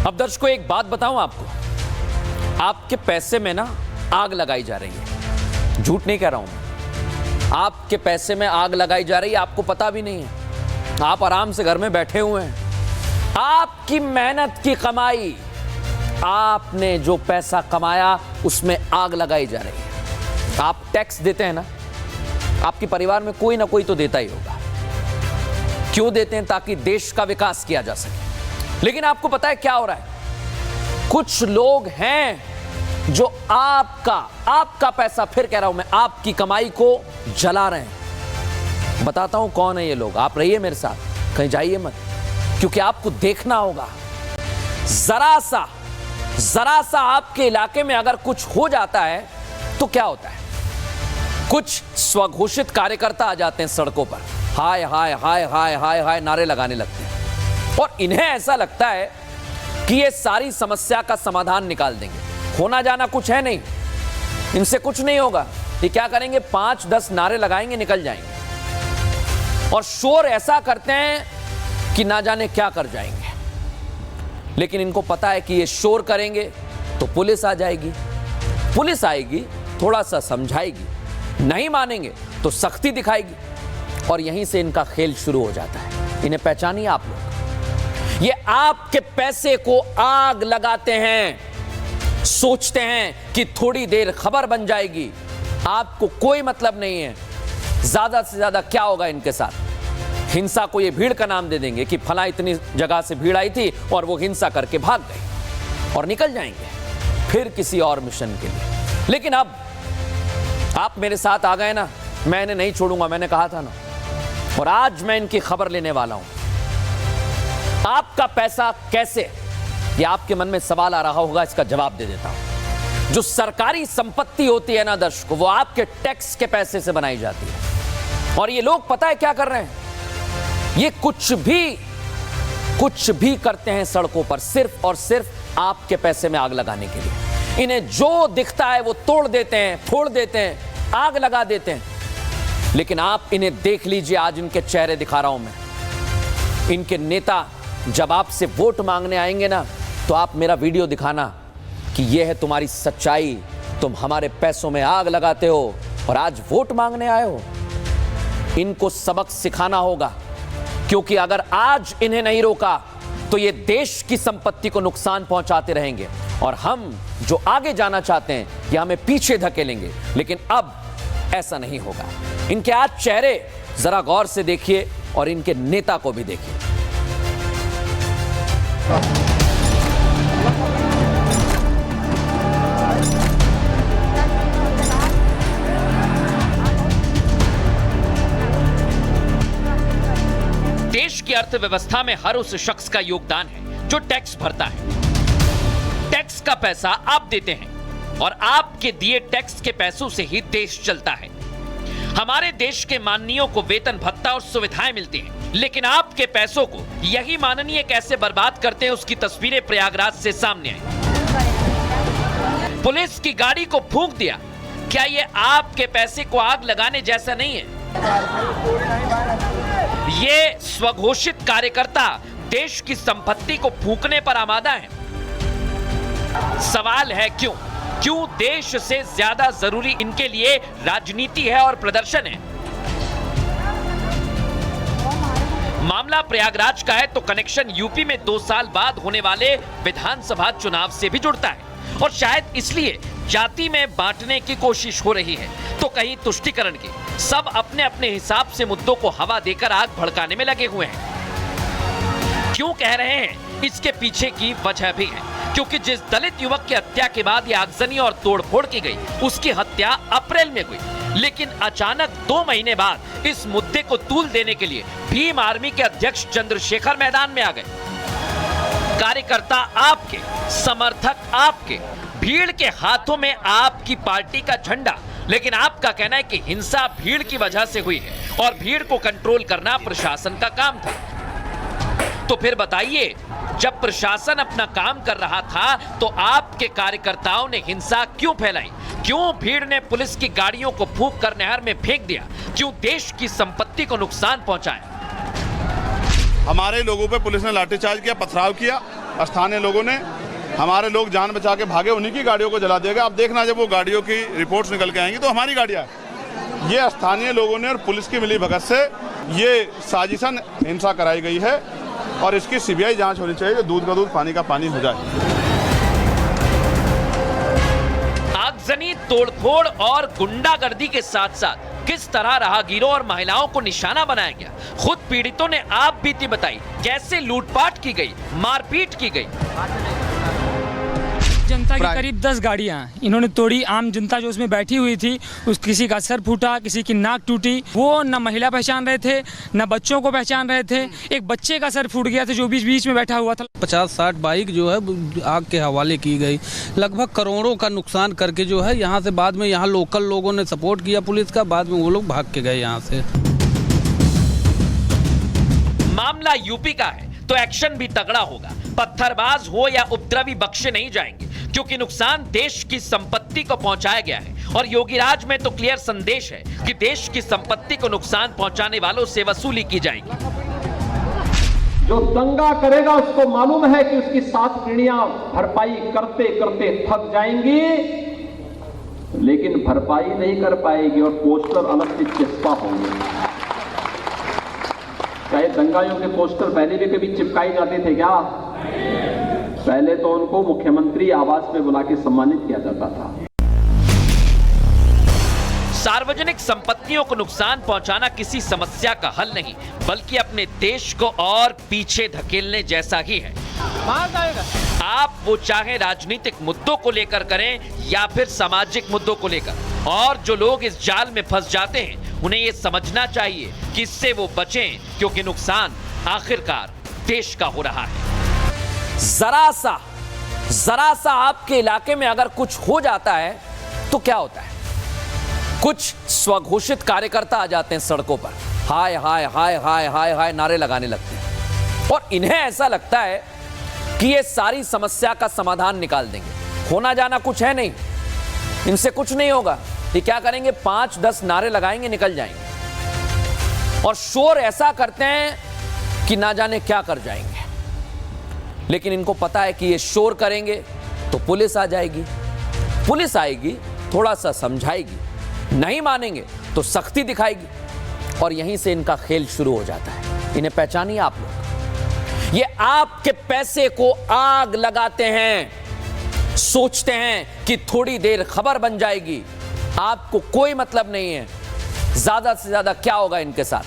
अब दर्शकों एक बात बताऊं आपको, आपके पैसे में ना आग लगाई जा रही है। झूठ नहीं कह रहा हूं, आपके पैसे में आग लगाई जा रही है, आपको पता भी नहीं है। आप आराम से घर में बैठे हुए हैं, आपकी मेहनत की कमाई, आपने जो पैसा कमाया उसमें आग लगाई जा रही है। आप टैक्स देते हैं ना, आपके परिवार में कोई ना कोई तो देता ही होगा। क्यों देते हैं? ताकि देश का विकास किया जा सके। लेकिन आपको पता है क्या हो रहा है? कुछ लोग हैं जो आपका पैसा, फिर कह रहा हूं मैं, आपकी कमाई को जला रहे हैं। बताता हूं कौन है ये लोग। आप रहिए मेरे साथ, कहीं जाइए मत, क्योंकि आपको देखना होगा। जरा सा आपके इलाके में अगर कुछ हो जाता है तो क्या होता है? कुछ स्वघोषित कार्यकर्ता आ जाते हैं सड़कों पर, हाय हाय हाय हाय हाय हाय नारे लगाने लगते हैं, और इन्हें ऐसा लगता है कि ये सारी समस्या का समाधान निकाल देंगे। होना जाना कुछ है नहीं, इनसे कुछ नहीं होगा। ये क्या करेंगे? 5-10 नारे लगाएंगे, निकल जाएंगे, और शोर ऐसा करते हैं कि ना जाने क्या कर जाएंगे। लेकिन इनको पता है कि ये शोर करेंगे तो पुलिस आ जाएगी, पुलिस आएगी, थोड़ा सा समझाएगी, नहीं मानेंगे तो सख्ती दिखाएगी, और यहीं से इनका खेल शुरू हो जाता है। इन्हें पहचानिए आप लोग, ये आपके पैसे को आग लगाते हैं, सोचते हैं कि थोड़ी देर खबर बन जाएगी। आपको कोई मतलब नहीं है। ज्यादा से ज्यादा क्या होगा इनके साथ? हिंसा को ये भीड़ का नाम दे देंगे कि फला इतनी जगह से भीड़ आई थी और वो हिंसा करके भाग गए, और निकल जाएंगे फिर किसी और मिशन के लिए। लेकिन अब आप मेरे साथ आ गए ना, मैं इन्हें नहीं छोड़ूंगा, मैंने कहा था ना, और आज मैं इनकी खबर लेने वाला हूं। आपका पैसा कैसे, ये आपके मन में सवाल आ रहा होगा, इसका जवाब दे देता हूं। जो सरकारी संपत्ति होती है ना दर्शकों, वो आपके टैक्स के पैसे से बनाई जाती है। और ये लोग पता है क्या कर रहे हैं? ये कुछ भी करते हैं सड़कों पर, सिर्फ और सिर्फ आपके पैसे में आग लगाने के लिए। इन्हें जो दिखता है वो तोड़ देते हैं, फोड़ देते हैं, आग लगा देते हैं। लेकिन आप इन्हें देख लीजिए, आज इनके चेहरे दिखा रहा हूं मैं। इनके नेता जब आपसे वोट मांगने आएंगे ना, तो आप मेरा वीडियो दिखाना कि यह है तुम्हारी सच्चाई, तुम हमारे पैसों में आग लगाते हो और आज वोट मांगने आए हो। इनको सबक सिखाना होगा, क्योंकि अगर आज इन्हें नहीं रोका तो ये देश की संपत्ति को नुकसान पहुंचाते रहेंगे, और हम जो आगे जाना चाहते हैं ये हमें पीछे धकेलेंगे। लेकिन अब ऐसा नहीं होगा। इनके आज चेहरे जरा गौर से देखिए, और इनके नेता को भी देखिए। देश की अर्थव्यवस्था में हर उस शख्स का योगदान है जो टैक्स भरता है। टैक्स का पैसा आप देते हैं, और आपके दिए टैक्स के पैसों से ही देश चलता है। हमारे देश के माननीयों को वेतन भत्ता और सुविधाएं मिलती हैं, लेकिन आपके पैसों को यही माननीय कैसे बर्बाद करते हैं, उसकी तस्वीरें प्रयागराज से सामने आई। पुलिस की गाड़ी को फूंक दिया। क्या ये आपके पैसे को आग लगाने जैसा नहीं है? ये स्वघोषित कार्यकर्ता देश की संपत्ति को फूंकने पर आमादा है। सवाल है क्यों देश से ज्यादा जरूरी इनके लिए राजनीति है और प्रदर्शन है। मामला प्रयागराज का है तो कनेक्शन यूपी में 2 साल बाद होने वाले विधानसभा चुनाव से भी जुड़ता है, और शायद इसलिए जाति में बांटने की कोशिश हो रही है, तो कहीं तुष्टीकरण की। सब अपने अपने हिसाब से मुद्दों को हवा देकर आग भड़काने में लगे हुए हैं। क्यों कह रहे हैं? इसके पीछे की वजह भी है, क्योंकि जिस दलित युवक की हत्या के बाद ये आगजनी और तोड़फोड़ की गई, उसकी हत्या अप्रैल में हुई। लेकिन अचानक 2 महीने बाद इस मुद्दे को तूल देने के लिए भीम आर्मी के अध्यक्ष चंद्रशेखर मैदान में आ गए। कार्यकर्ता आपके, समर्थक आपके, भीड़ के हाथों में आपकी पार्टी का झंडा। लेकिन आपका कहना है कि हिंसा भीड़ की वजह से हुई है, और भीड़ को कंट्रोल करना प्रशासन का काम था। तो फिर बताइए, जब प्रशासन अपना काम कर रहा था तो आपके कार्यकर्ताओं ने हिंसा क्यों फैलाई? क्यों भीड़ ने पुलिस की गाड़ियों को फूंक कर नहर में फेंक दिया? क्यों देश की संपत्ति को नुकसान पहुंचाया? हमारे लोगों पे पुलिस ने लाठीचार्ज किया, पथराव किया, स्थानीय लोगों ने, हमारे लोग जान बचा के भागे, उन्हीं की गाड़ियों को जला दिया गया। अब देखना जब वो गाड़ियों की रिपोर्ट्स निकल के आएंगी तो हमारी गाड़ियाँ, ये स्थानीय लोगों ने और पुलिस की मिली भगत से ये साजिशन हिंसा कराई गई है और इसकी सीबीआई जांच होनी चाहिए, जो दूध का दूध पानी का पानी हो जाए। आगजनी, तोड़फोड़ और गुंडागर्दी के साथ साथ किस तरह राहगीरों और महिलाओं को निशाना बनाया गया, खुद पीड़ितों ने आप बीती बताई। कैसे लूटपाट की गई, मारपीट की गई। जनता की करीब 10 गाड़ियां इन्होंने तोड़ी। आम जनता जो उसमें बैठी हुई थी, उस किसी का सर फूटा, किसी की नाक टूटी। वो न महिला पहचान रहे थे, न बच्चों को पहचान रहे थे। एक बच्चे का सर फूट गया था जो बीच में बैठा हुआ था। 50-60 बाइक जो है आग के हवाले की गई। लगभग करोड़ों का नुकसान करके जो है यहाँ से बाद में यहाँ लोकल लोगों ने सपोर्ट किया पुलिस का, बाद में वो लोग भाग के गए यहाँ से। मामला यूपी का है तो एक्शन भी तगड़ा होगा। पत्थरबाज हो या उपद्रवी बख्शे नहीं जाएंगे, क्योंकि नुकसान देश की संपत्ति को पहुंचाया गया है। और योगीराज में तो क्लियर संदेश है कि देश की संपत्ति को नुकसान पहुंचाने वालों से वसूली की जाएगी। जो दंगा करेगा उसको मालूम है कि उसकी 7 पीढ़ियां भरपाई करते करते थक जाएंगी, लेकिन भरपाई नहीं कर पाएगी और पोस्टर अलग से चिपका होंगे। चाहे दंगाइयों के पोस्टर पहले भी कभी चिपकाए जाते थे क्या? पहले तो उनको मुख्यमंत्री आवास में बुला के सम्मानित किया जाता था। सार्वजनिक संपत्तियों को नुकसान पहुंचाना किसी समस्या का हल नहीं, बल्कि अपने देश को और पीछे धकेलने जैसा ही है। आप वो चाहे राजनीतिक मुद्दों को लेकर करें या फिर सामाजिक मुद्दों को लेकर। और जो लोग इस जाल में फंस जाते हैं उन्हें ये समझना चाहिए कि इससे वो बचें, क्योंकि नुकसान आखिरकार देश का हो रहा है। जरा सा आपके इलाके में अगर कुछ हो जाता है तो क्या होता है? कुछ स्वघोषित कार्यकर्ता आ जाते हैं सड़कों पर, हाय हाय हाय हाय हाय हाय नारे लगाने लगते हैं और इन्हें ऐसा लगता है कि ये सारी समस्या का समाधान निकाल देंगे। होना जाना कुछ है नहीं, इनसे कुछ नहीं होगा। ये क्या करेंगे? 5-10 नारे लगाएंगे, निकल जाएंगे और शोर ऐसा करते हैं कि ना जाने क्या कर जाएंगे। लेकिन इनको पता है कि ये शोर करेंगे तो पुलिस आ जाएगी, पुलिस आएगी, थोड़ा सा समझाएगी, नहीं मानेंगे तो सख्ती दिखाएगी और यहीं से इनका खेल शुरू हो जाता है। इन्हें पहचानिए आप लोग, ये आपके पैसे को आग लगाते हैं, सोचते हैं कि थोड़ी देर खबर बन जाएगी। आपको कोई मतलब नहीं है ज्यादा से ज्यादा क्या होगा इनके साथ।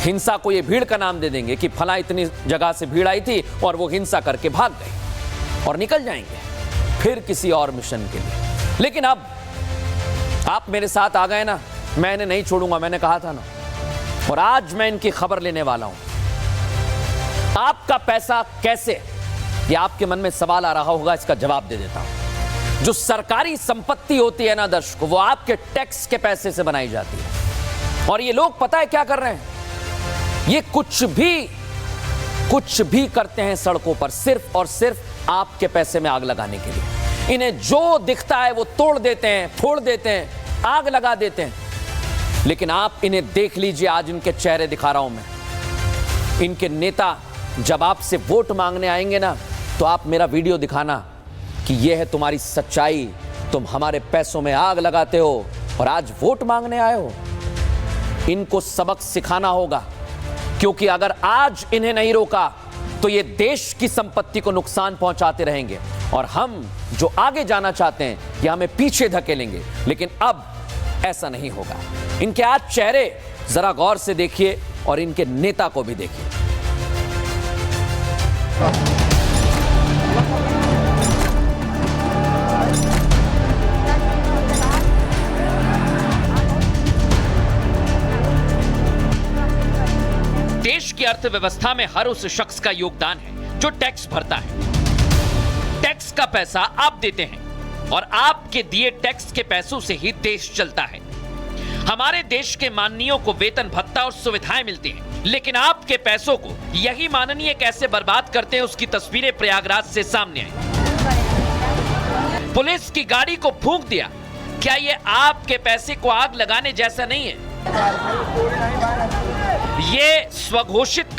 हिंसा को ये भीड़ का नाम दे देंगे कि फला इतनी जगह से भीड़ आई थी और वो हिंसा करके भाग गए और निकल जाएंगे फिर किसी और मिशन के लिए। लेकिन अब आप मेरे साथ आ गए ना, मैं इन्हें नहीं छोड़ूंगा, मैंने कहा था ना। और आज मैं इनकी खबर लेने वाला हूं। आपका पैसा कैसे, ये आपके मन में सवाल आ रहा होगा, इसका जवाब दे देता हूं। जो सरकारी संपत्ति होती है ना दर्शकों, वो आपके टैक्स के पैसे से बनाई जाती है। और ये लोग पता है क्या कर रहे हैं? ये कुछ भी करते हैं सड़कों पर सिर्फ और सिर्फ आपके पैसे में आग लगाने के लिए। इन्हें जो दिखता है वो तोड़ देते हैं, फोड़ देते हैं, आग लगा देते हैं। लेकिन आप इन्हें देख लीजिए, आज इनके चेहरे दिखा रहा हूं मैं। इनके नेता जब आपसे वोट मांगने आएंगे ना, तो आप मेरा वीडियो दिखाना कि यह है तुम्हारी सच्चाई, तुम हमारे पैसों में आग लगाते हो और आज वोट मांगने आए हो। इनको सबक सिखाना होगा, क्योंकि अगर आज इन्हें नहीं रोका तो ये देश की संपत्ति को नुकसान पहुंचाते रहेंगे और हम जो आगे जाना चाहते हैं ये हमें पीछे धकेलेंगे। लेकिन अब ऐसा नहीं होगा। इनके आज चेहरे जरा गौर से देखिए और इनके नेता को भी देखिए। देश की अर्थव्यवस्था में हर उस शख्स का योगदान है जो टैक्स भरता है। टैक्स का पैसा आप देते हैं और आपके दिए टैक्स के पैसों से ही देश चलता है। हमारे देश के माननीयों को वेतन भत्ता और सुविधाएं मिलती हैं, लेकिन आपके पैसों को यही माननीय कैसे बर्बाद करते हैं, उसकी तस्वीरें प्रयागराज से सामने आई। पुलिस की गाड़ी को फूंक दिया। क्या ये आपके पैसे को आग लगाने जैसा नहीं है? ये स्वघोषित